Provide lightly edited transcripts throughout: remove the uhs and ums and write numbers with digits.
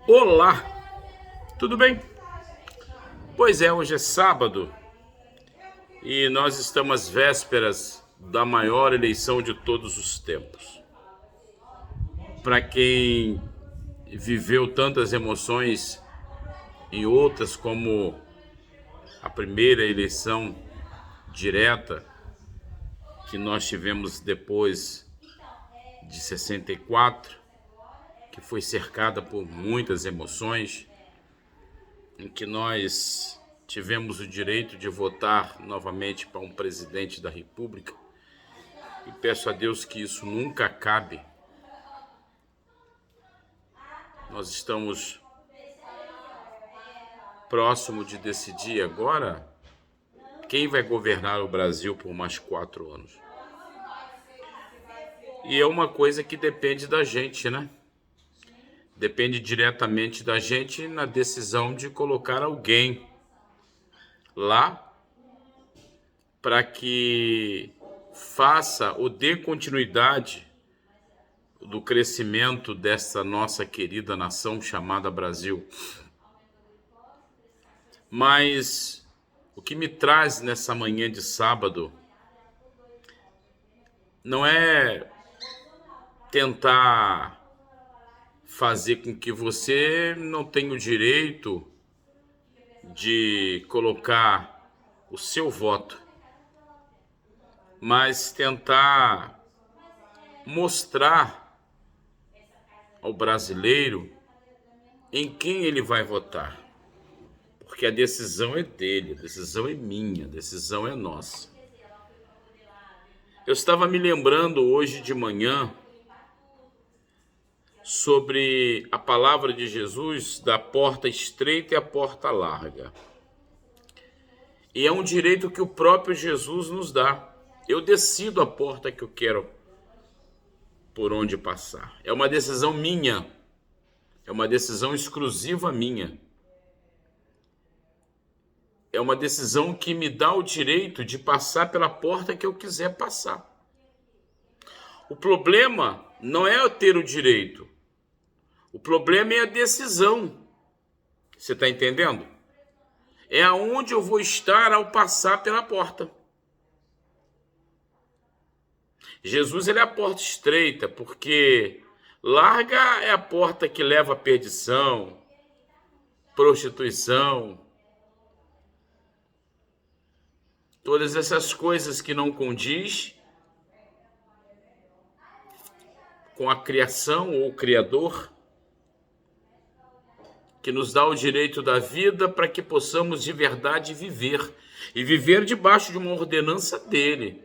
Olá, tudo bem? Pois é, hoje é sábado e nós estamos às vésperas da maior eleição de todos os tempos. Para quem viveu tantas emoções em outras, como a primeira eleição direta que nós tivemos depois de 64, que foi cercada por muitas emoções, em que nós tivemos o direito de votar novamente para um presidente da República, e peço a Deus que isso nunca acabe. Nós estamos próximo de decidir agora quem vai governar o Brasil por mais 4 anos. E é uma coisa que depende da gente, né? Depende diretamente da gente na decisão de colocar alguém lá para que faça ou dê continuidade do crescimento dessa nossa querida nação chamada Brasil. Mas o que me traz nessa manhã de sábado não é tentar fazer com que você não tenha o direito de colocar o seu voto, mas tentar mostrar ao brasileiro em quem ele vai votar. Porque a decisão é dele, a decisão é minha, a decisão é nossa. Eu estava me lembrando hoje de manhã sobre a palavra de Jesus da porta estreita e a porta larga. E é um direito que o próprio Jesus nos dá. Eu decido a porta que eu quero por onde passar. É uma decisão minha. É uma decisão exclusiva minha. É uma decisão que me dá o direito de passar pela porta que eu quiser passar. O problema não é eu ter o direito. O problema é a decisão. Você está entendendo? É aonde eu vou estar ao passar pela porta. Jesus, ele é a porta estreita, porque larga é a porta que leva à perdição, prostituição, todas essas coisas que não condiz com a criação ou o Criador, que nos dá o direito da vida para que possamos de verdade viver, e viver debaixo de uma ordenança dele.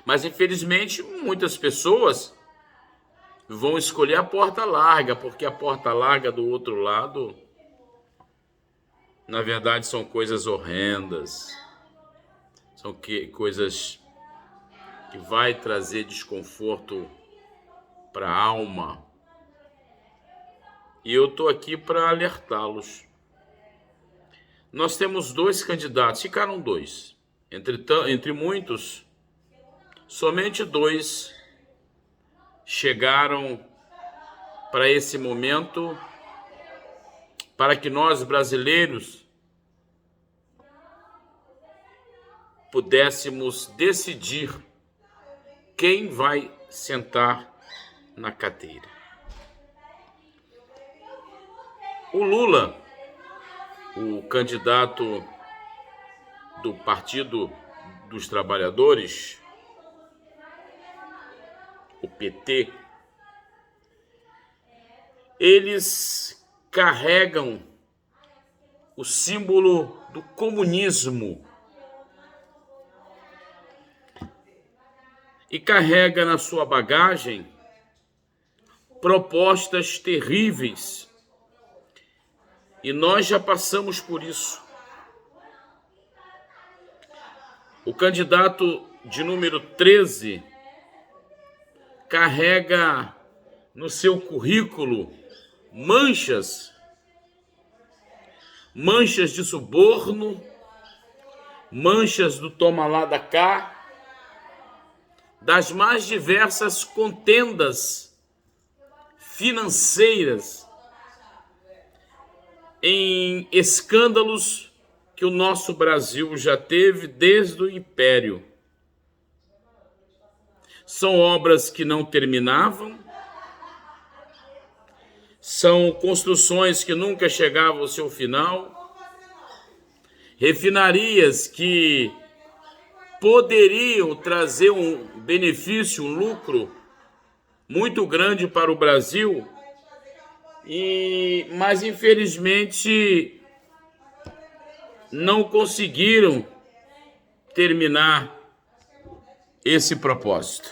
Mas infelizmente muitas pessoas vão escolher a porta larga, porque a porta larga do outro lado, na verdade, são coisas horrendas, são coisas que vai trazer desconforto para a alma. E eu estou aqui para alertá-los. Nós temos 2 candidatos, ficaram 2. Entre muitos, somente 2 chegaram para esse momento, para que nós brasileiros pudéssemos decidir quem vai sentar na cadeira. O Lula, o candidato do Partido dos Trabalhadores, o PT, eles carregam o símbolo do comunismo e carrega na sua bagagem propostas terríveis. E nós já passamos por isso. O candidato de número 13 carrega no seu currículo manchas de suborno, manchas do toma lá da cá, das mais diversas contendas financeiras, em escândalos que o nosso Brasil já teve desde o Império. São obras que não terminavam, são construções que nunca chegavam ao seu final, refinarias que poderiam trazer um benefício, um lucro muito grande para o Brasil, mas infelizmente não conseguiram terminar esse propósito.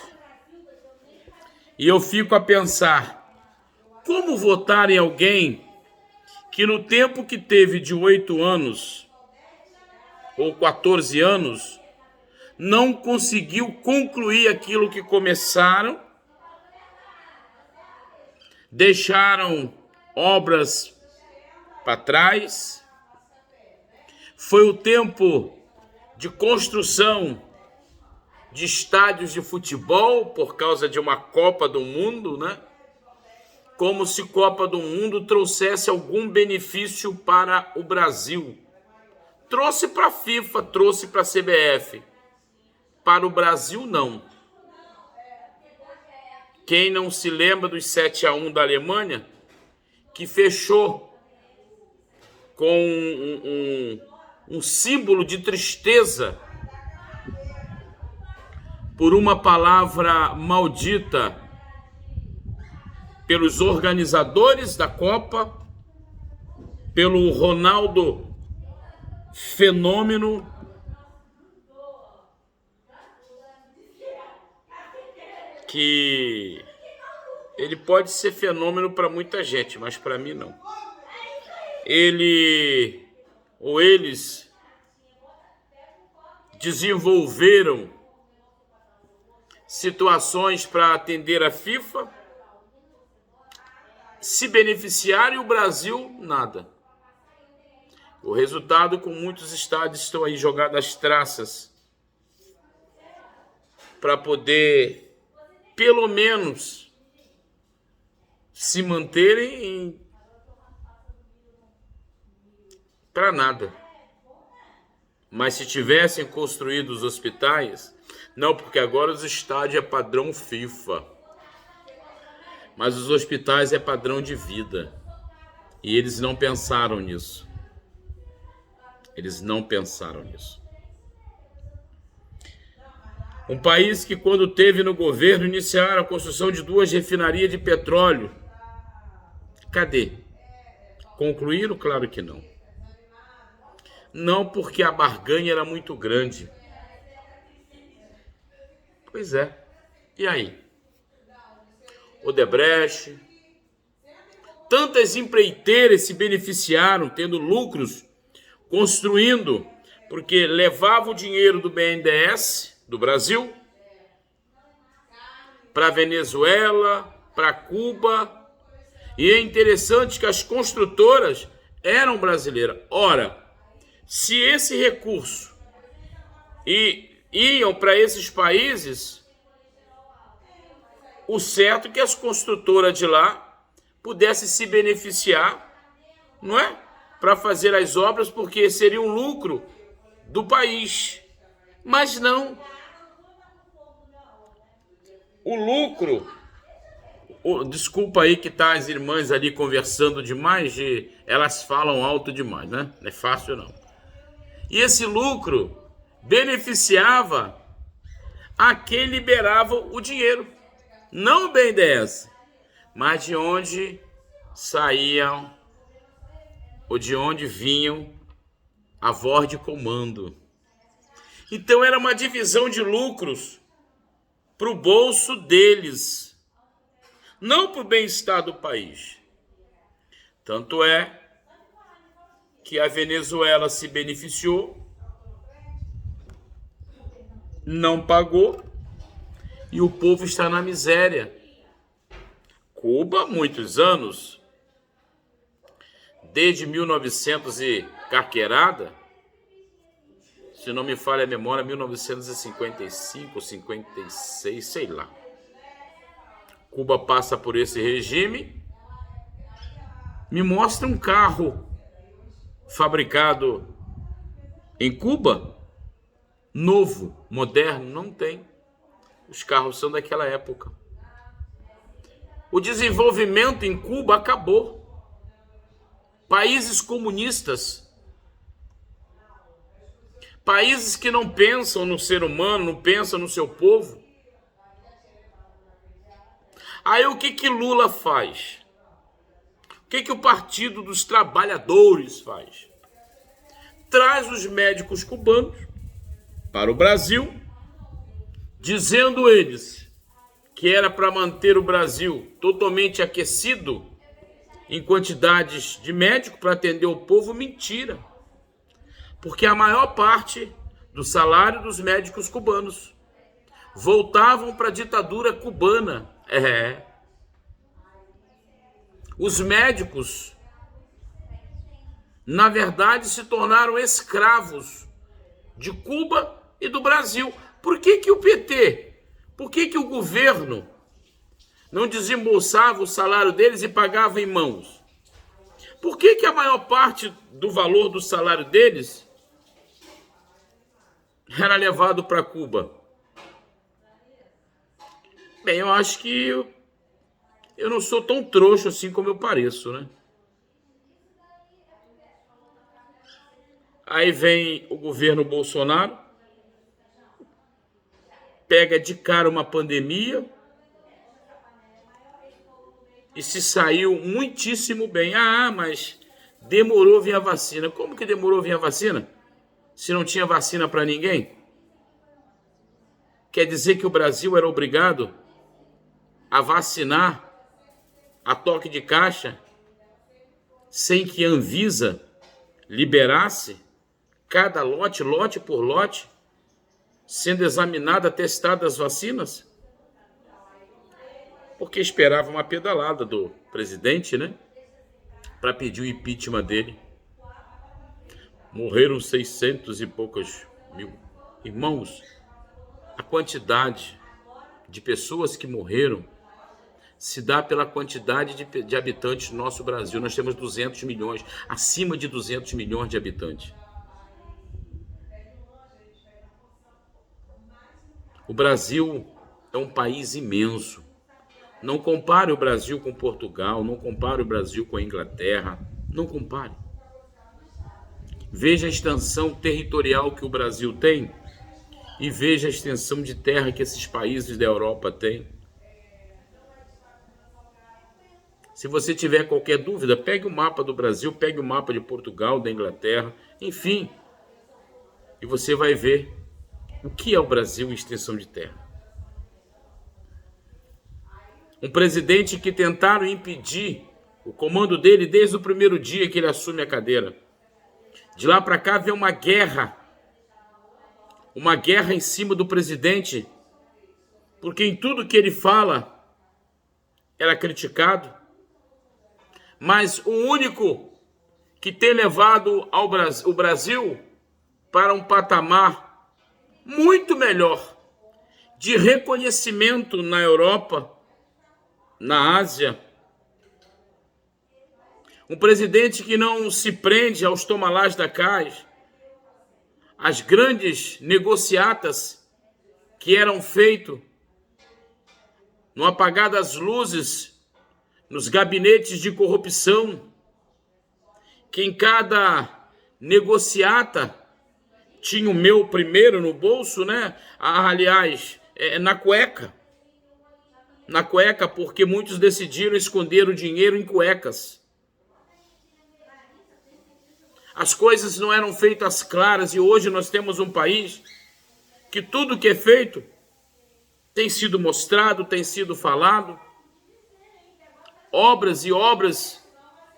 E eu fico a pensar, como votar em alguém que no tempo que teve de 8 anos ou 14 anos, não conseguiu concluir aquilo que começaram, deixaram obras para trás. Foi o tempo de construção de estádios de futebol por causa de uma Copa do Mundo, né? Como se Copa do Mundo trouxesse algum benefício para o Brasil. Trouxe para a FIFA, trouxe para a CBF. Para o Brasil, não. Quem não se lembra dos 7-1 da Alemanha, que fechou com um símbolo de tristeza por uma palavra maldita pelos organizadores da Copa, pelo Ronaldo Fenômeno, que ele pode ser fenômeno para muita gente, mas para mim não. Ele ou eles desenvolveram situações para atender a FIFA, se beneficiaram, e o Brasil nada. O resultado, com muitos estádios estão aí jogados às traças para poder pelo menos se manterem para nada. Mas se tivessem construído os hospitais, não, porque agora os estádios é padrão FIFA, mas os hospitais é padrão de vida, e eles não pensaram nisso. Eles não pensaram nisso. Um país que, quando teve no governo, iniciaram a construção de 2 refinarias de petróleo. Cadê? Concluíram? Claro que não. Não, porque a barganha era muito grande. Pois é. E aí? Odebrecht. Tantas empreiteiras se beneficiaram, tendo lucros, construindo, porque levava o dinheiro do BNDES, do Brasil, para a Venezuela, para Cuba. E é interessante que as construtoras eram brasileiras. Ora, se esse recurso iam para esses países, o certo é que as construtoras de lá pudessem se beneficiar, não é? Para fazer as obras, porque seria um lucro do país. Mas não. O lucro, desculpa aí que tá as irmãs ali conversando demais, elas falam alto demais, né? Não é fácil não. E esse lucro beneficiava a quem liberava o dinheiro, não o BNDES, mas de onde saíam ou de onde vinham a voz de comando. Então era uma divisão de lucros para o bolso deles, não para o bem-estar do país. Tanto é que a Venezuela se beneficiou, não pagou, e o povo está na miséria. Cuba, há muitos anos, desde 1900 e carqueirada, se não me falha a memória, 1955, 56, sei lá. Cuba passa por esse regime. Me mostra um carro fabricado em Cuba, novo, moderno, não tem. Os carros são daquela época. O desenvolvimento em Cuba acabou. Países comunistas, países que não pensam no ser humano, não pensam no seu povo. Aí o que Lula faz? O que o Partido dos Trabalhadores faz? Traz os médicos cubanos para o Brasil, dizendo eles que era para manter o Brasil totalmente aquecido em quantidades de médicos para atender o povo. Mentira. Porque a maior parte do salário dos médicos cubanos voltavam para a ditadura cubana. Os médicos, na verdade, se tornaram escravos de Cuba e do Brasil. Por que o PT... Por que o governo não desembolsava o salário deles e pagava em mãos? Por que a maior parte do valor do salário deles era levado para Cuba? Bem, eu acho que eu não sou tão trouxa assim como eu pareço, né? Aí vem o governo Bolsonaro, pega de cara uma pandemia e se saiu muitíssimo bem. Mas demorou vir a vacina. Como que demorou vir a vacina? Se não tinha vacina para ninguém? Quer dizer que o Brasil era obrigado a vacinar a toque de caixa sem que a Anvisa liberasse cada lote por lote, sendo examinada, testada as vacinas? Porque esperava uma pedalada do presidente, né? Para pedir o impeachment dele. Morreram 600 e poucos mil. Irmãos, a quantidade de pessoas que morreram se dá pela quantidade de habitantes do nosso Brasil. Nós temos 200 milhões, acima de 200 milhões de habitantes. O Brasil é um país imenso. Não compare o Brasil com Portugal, não compare o Brasil com a Inglaterra, não compare. Veja a extensão territorial que o Brasil tem e veja a extensão de terra que esses países da Europa têm. Se você tiver qualquer dúvida, pegue o mapa do Brasil, pegue o mapa de Portugal, da Inglaterra, enfim, e você vai ver o que é o Brasil em extensão de terra. Um presidente que tentaram impedir o comando dele desde o primeiro dia que ele assume a cadeira. De lá para cá vem uma guerra em cima do presidente, porque em tudo que ele fala era criticado. Mas o único que tem levado o Brasil para um patamar muito melhor de reconhecimento na Europa, na Ásia. Um presidente que não se prende aos tomalás da cais, às grandes negociatas que eram feitas no apagar das luzes, nos gabinetes de corrupção, que em cada negociata tinha o meu primeiro no bolso, né? Aliás, na cueca. Na cueca, porque muitos decidiram esconder o dinheiro em cuecas. As coisas não eram feitas claras e hoje nós temos um país que tudo que é feito tem sido mostrado, tem sido falado. Obras e obras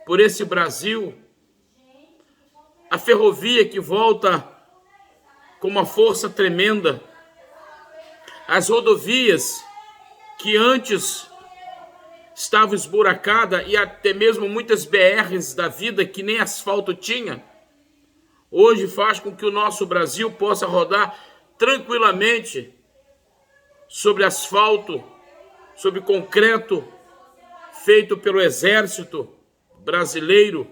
por esse Brasil. A ferrovia que volta com uma força tremenda. As rodovias que antes estavam esburacadas e até mesmo muitas BRs da vida que nem asfalto tinha, hoje faz com que o nosso Brasil possa rodar tranquilamente sobre asfalto sobre concreto feito pelo exército brasileiro.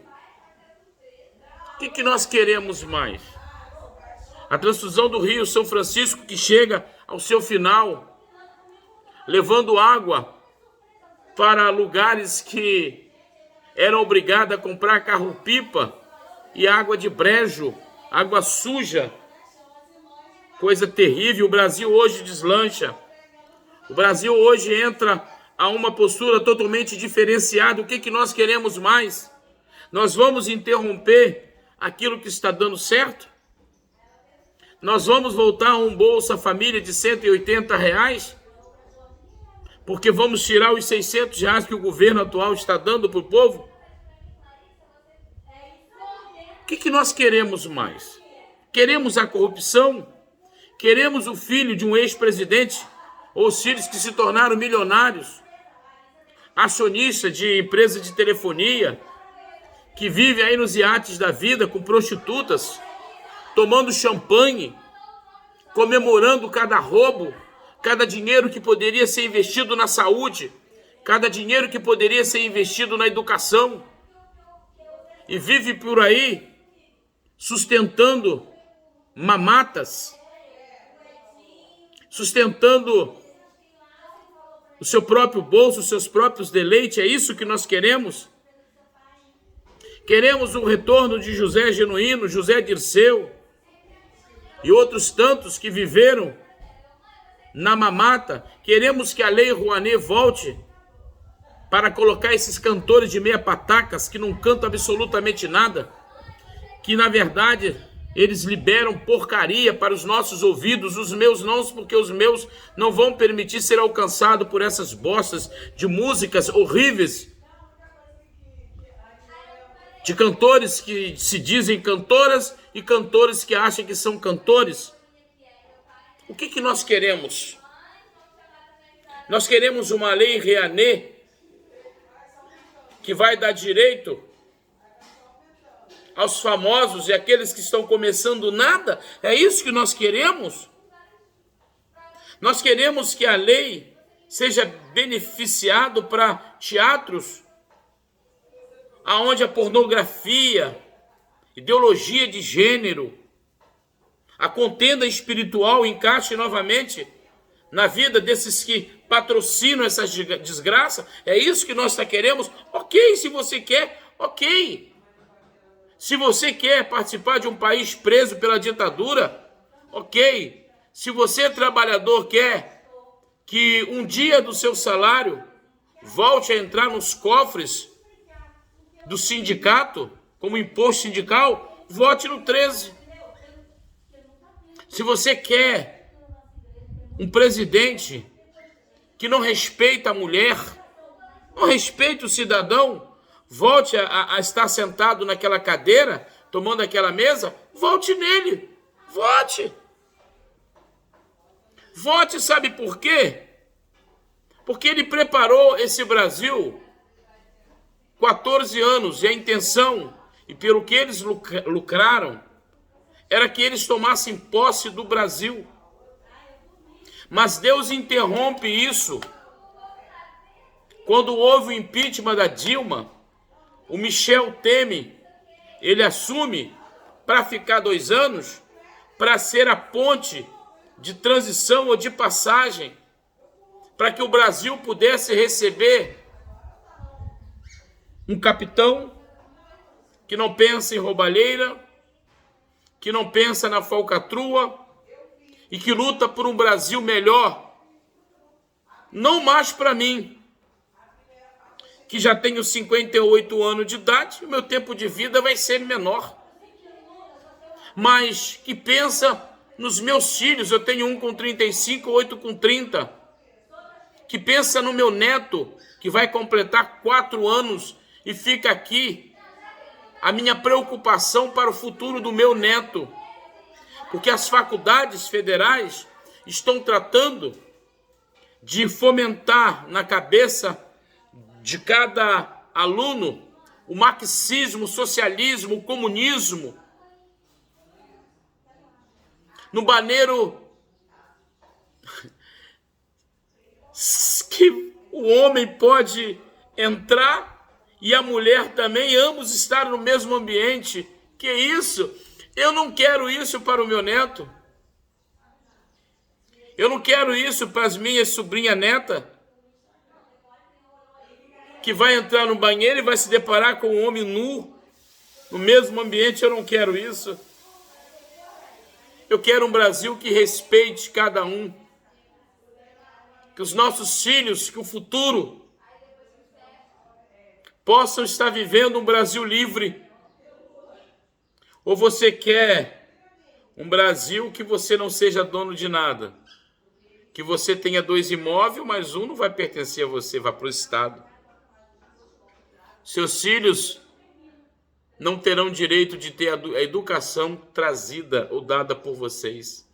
O que nós queremos mais? A transfusão do Rio São Francisco, que chega ao seu final, levando água para lugares que eram obrigados a comprar carro-pipa e água de brejo, água suja, coisa terrível. O Brasil hoje deslancha. O Brasil hoje entra a uma postura totalmente diferenciada. O que nós queremos mais? Nós vamos interromper aquilo que está dando certo? Nós vamos voltar a um Bolsa Família de R$ 180? Porque vamos tirar os R$ 600 que o governo atual está dando para o povo? O que nós queremos mais? Queremos a corrupção? Queremos o filho de um ex-presidente? Ou os filhos que se tornaram milionários? Acionista de empresa de telefonia? Que vive aí nos iates da vida com prostitutas? Tomando champanhe? Comemorando cada roubo? Cada dinheiro que poderia ser investido na saúde, cada dinheiro que poderia ser investido na educação, e vive por aí sustentando mamatas, sustentando o seu próprio bolso, os seus próprios deleites. É isso que nós queremos? Queremos o retorno de José Genuíno, José Dirceu e outros tantos que viveram na mamata. Queremos que a Lei Rouanet volte para colocar esses cantores de meia patacas que não cantam absolutamente nada, que na verdade eles liberam porcaria para os nossos ouvidos. Os meus não, porque os meus não vão permitir ser alcançado por essas bostas de músicas horríveis, de cantores que se dizem cantoras e cantores que acham que são cantores. O que nós queremos? Nós queremos uma lei Rouanet que vai dar direito aos famosos e aqueles que estão começando nada? É isso que nós queremos? Nós queremos que a lei seja beneficiado para teatros aonde a pornografia, ideologia de gênero, a contenda espiritual encaixe novamente na vida desses que patrocinam essa desgraça? É isso que nós queremos? Ok, se você quer, ok. Se você quer participar de um país preso pela ditadura, ok. Se você, trabalhador, quer que um dia do seu salário volte a entrar nos cofres do sindicato, como imposto sindical, vote no 13. Se você quer um presidente que não respeita a mulher, não respeita o cidadão, volte a estar sentado naquela cadeira, tomando aquela mesa, vote nele, vote. Vote, sabe por quê? Porque ele preparou esse Brasil 14 anos, e a intenção, e pelo que eles lucraram, era que eles tomassem posse do Brasil. Mas Deus interrompe isso. Quando houve o impeachment da Dilma, o Michel Temer, ele assume para ficar 2 anos, para ser a ponte de transição ou de passagem, para que o Brasil pudesse receber um capitão que não pensa em roubalheira, que não pensa na falcatrua e que luta por um Brasil melhor. Não mais para mim, que já tenho 58 anos de idade, o meu tempo de vida vai ser menor. Mas que pensa nos meus filhos, eu tenho um com 35, 8 com 30. Que pensa no meu neto, que vai completar 4 anos e fica aqui. A minha preocupação para o futuro do meu neto. Porque as faculdades federais estão tratando de fomentar na cabeça de cada aluno o marxismo, o socialismo, o comunismo. No maneiro que o homem pode entrar e a mulher também, ambos estar no mesmo ambiente. Que isso? Eu não quero isso para o meu neto. Eu não quero isso para as minhas sobrinha neta, que vai entrar no banheiro e vai se deparar com um homem nu no mesmo ambiente. Eu não quero isso. Eu quero um Brasil que respeite cada um. Que os nossos filhos, que o futuro, possam estar vivendo um Brasil livre. Ou você quer um Brasil que você não seja dono de nada? Que você tenha 2 imóveis, mas um não vai pertencer a você, vai para o Estado. Seus filhos não terão direito de ter a educação trazida ou dada por vocês,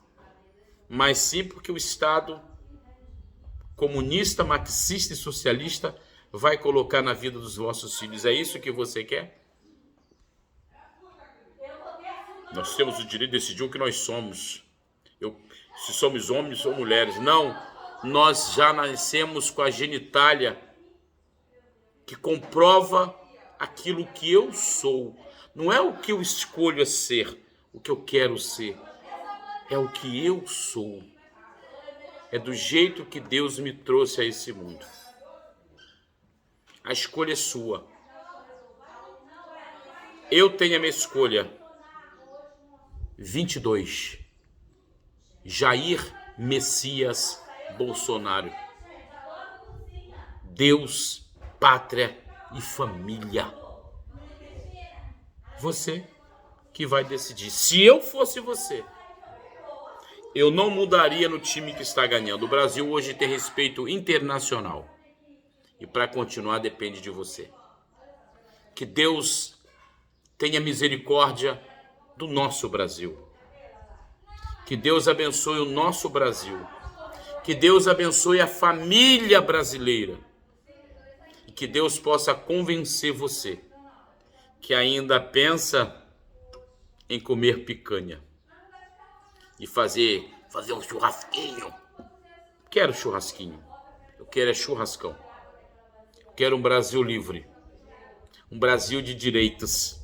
mas sim porque o Estado comunista, marxista e socialista vai colocar na vida dos vossos filhos. É isso que você quer? Nós temos o direito de decidir o que nós somos. Se somos homens ou mulheres. Não, nós já nascemos com a genitália que comprova aquilo que eu sou. Não é o que eu escolho a ser, o que eu quero ser. É o que eu sou. É do jeito que Deus me trouxe a esse mundo. A escolha é sua. Eu tenho a minha escolha. 22. Jair Messias Bolsonaro. Deus, pátria e família. Você que vai decidir. Se eu fosse você, eu não mudaria no time que está ganhando. O Brasil hoje tem respeito internacional. E para continuar depende de você. Que Deus tenha misericórdia do nosso Brasil. Que Deus abençoe o nosso Brasil. Que Deus abençoe a família brasileira. E que Deus possa convencer você que ainda pensa em comer picanha e fazer um churrasquinho. Quero churrasquinho. Eu quero churrascão. Eu quero um Brasil livre. Um Brasil de direitos.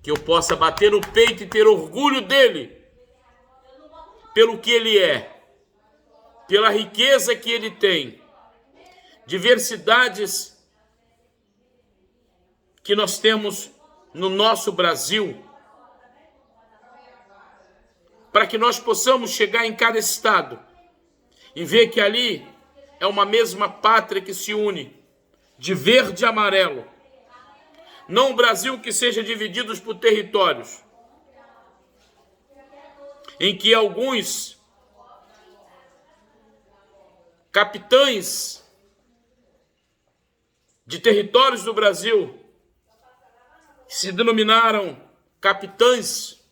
Que eu possa bater no peito e ter orgulho dele. Pelo que ele é. Pela riqueza que ele tem. Diversidades que nós temos no nosso Brasil. Para que nós possamos chegar em cada estado e ver que ali é uma mesma pátria que se une, de verde e amarelo. Não um Brasil que seja dividido por territórios, em que alguns capitães de territórios do Brasil se denominaram capitães,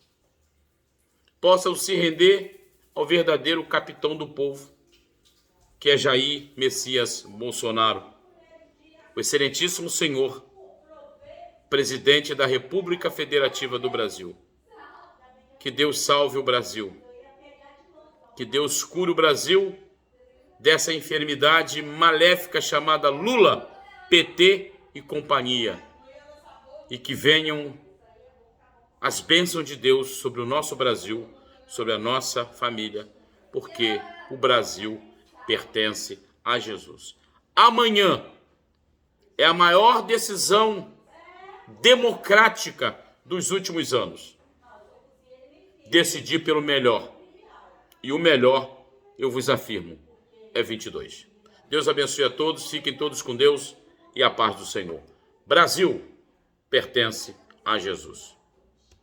possam se render ao verdadeiro capitão do povo, que é Jair Messias Bolsonaro, o excelentíssimo senhor, presidente da República Federativa do Brasil. Que Deus salve o Brasil. Que Deus cure o Brasil dessa enfermidade maléfica chamada Lula, PT e companhia. E que venham as bênçãos de Deus sobre o nosso Brasil, sobre a nossa família, porque o Brasil pertence a Jesus. Amanhã é a maior decisão democrática dos últimos anos. Decidir pelo melhor. E o melhor, eu vos afirmo, é 22. Deus abençoe a todos, fiquem todos com Deus e a paz do Senhor. Brasil pertence a Jesus.